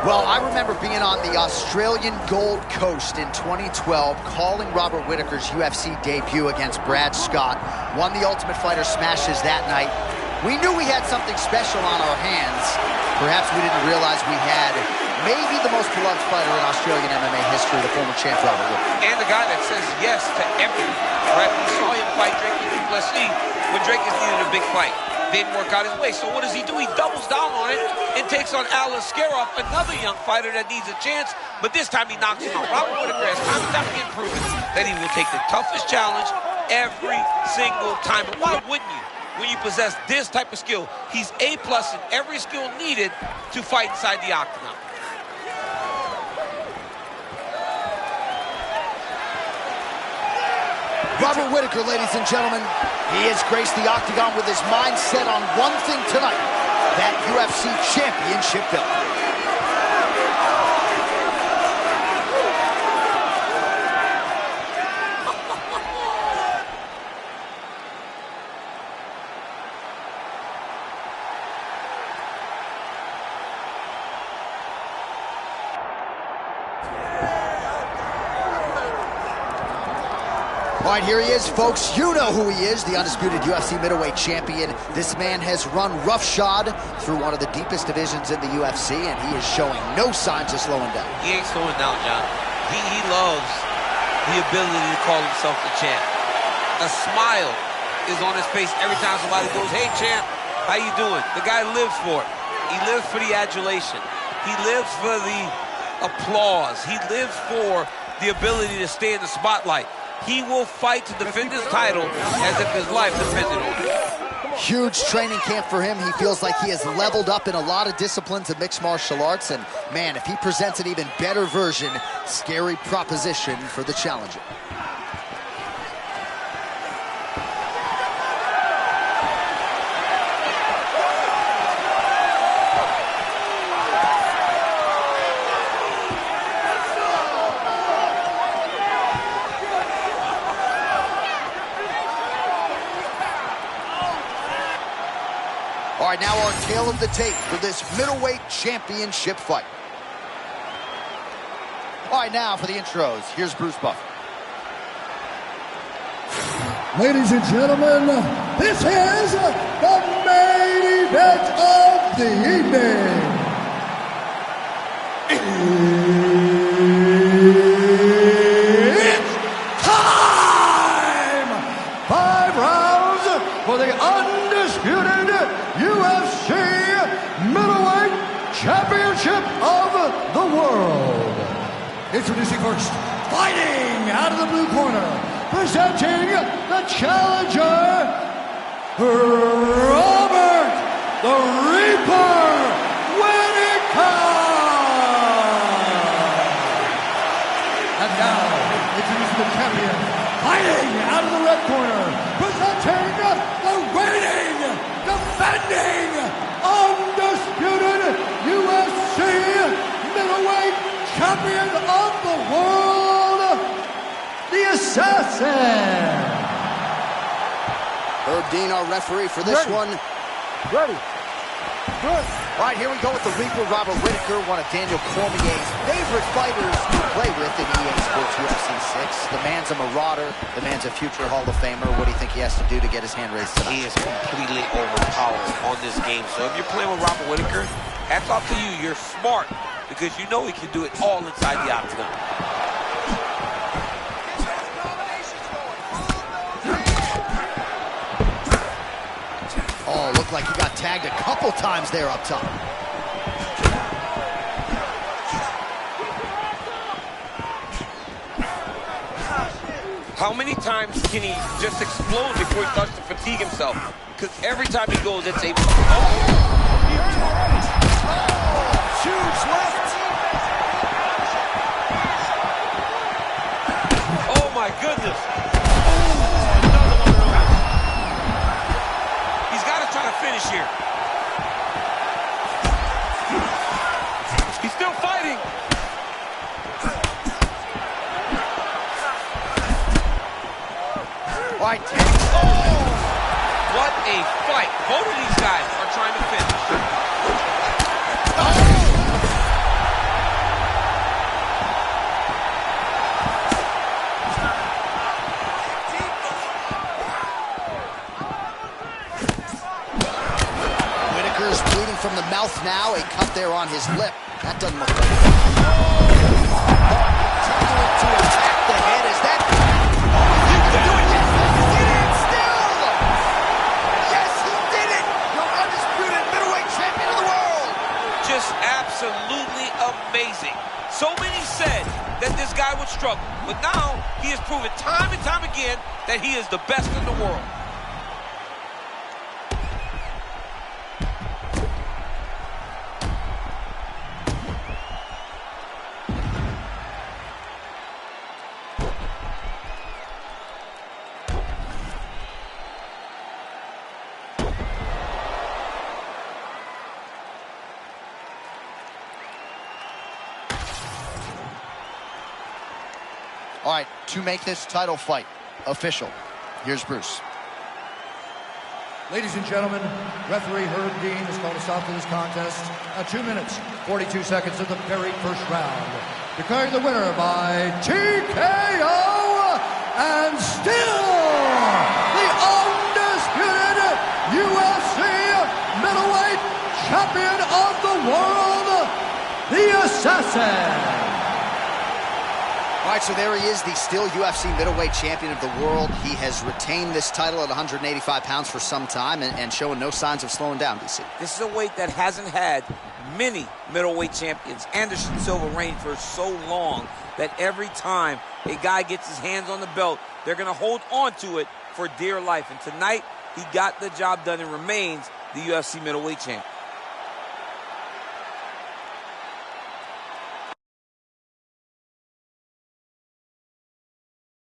Well, I remember being on the Australian Gold Coast in 2012, calling Robert Whittaker's UFC debut against Brad Scott. Won the Ultimate Fighter smashes that night. We knew we had something special on our hands. Perhaps we didn't realize we had maybe the most beloved fighter in Australian MMA history, the former champ Robert Whittaker. And the guy that says yes to everything, right? We saw him fight Drake Duplessis when Drake needed a big fight. Didn't work out his way. So what does he do? He doubles down on it and takes on Alex Skarov, another young fighter that needs a chance, but this time he knocks him out. Robert Whittaker has time and time again proven that he will take the toughest challenge every single time. But why wouldn't you? When you possess this type of skill, he's A+ in every skill needed to fight inside the octagon. Robert Whittaker, ladies and gentlemen, he has graced the octagon with his mind set on one thing tonight, that UFC championship belt. All right, here he is, folks. You know who he is, the undisputed UFC middleweight champion. This man has run roughshod through one of the deepest divisions in the UFC, and he is showing no signs of slowing down. He ain't slowing down, John. He loves the ability to call himself the champ. A smile is on his face every time somebody goes, "Hey, champ, how you doing?" The guy lives for it. He lives for the adulation. He lives for the applause. He lives for the ability to stay in the spotlight. He will fight to defend his title as if his life depended on it. Huge training camp for him. He feels like he has leveled up in a lot of disciplines of mixed martial arts. And, man, if he presents an even better version, scary proposition for the challenger. All right, now our tale of the tape for this middleweight championship fight. All right, now for the intros, here's Bruce Buffer. Ladies and gentlemen, this is the main event of the evening. It's time! 5 rounds for the undisputed UFC middleweight championship of the world. Introducing first, fighting out of the blue corner, presenting the challenger, Robert the Reaper Whittaker. And now, introducing the champion, fighting out of the red corner, presenting the reigning, defending, undisputed UFC middleweight champion of the world, the Assassin. Herb Dean, our referee for this one. Ready. Good. All right, here we go with the Reaper, Robert Whittaker, one of Daniel Cormier's favorite fighters to play with in EA Sports UFC 6. The man's a marauder. The man's a future Hall of Famer. What do you think he has to do to get his hand raised tonight? He is completely overpowered on this game. So if you're playing with Robert Whittaker, hats off to you. You're smart because you know he can do it all inside the octagon. Oh, looked like he got tagged a couple times there up top. How many times can he just explode before he starts to fatigue himself? Because every time he goes, it's a... Huge left. Oh, my goodness. Finish here. He's still fighting. All right. Oh! What a fight. Both of these guys are trying to finish. Oh! mouth now, a cut there on his lip. That doesn't look good. Continuing to attack the head. Is that... You can do it. Yes, he did it still. Yes, he did it. Your undisputed middleweight champion of the world. Just absolutely amazing. So many said that this guy would struggle, but now he has proven time and time again that he is the best in the world. All right, to make this title fight official, here's Bruce. Ladies and gentlemen, referee Herb Dean has called a stop to this contest at 2 minutes, 42 seconds of the very first round. Declaring the winner by TKO, and still the undisputed UFC middleweight champion of the world, the Assassin. All right, so there he is, the still UFC middleweight champion of the world. He has retained this title at 185 pounds for some time and showing no signs of slowing down, DC. This is a weight that hasn't had many middleweight champions. Anderson Silva reigned for so long that every time a guy gets his hands on the belt, they're going to hold on to it for dear life. And tonight, he got the job done and remains the UFC middleweight champion.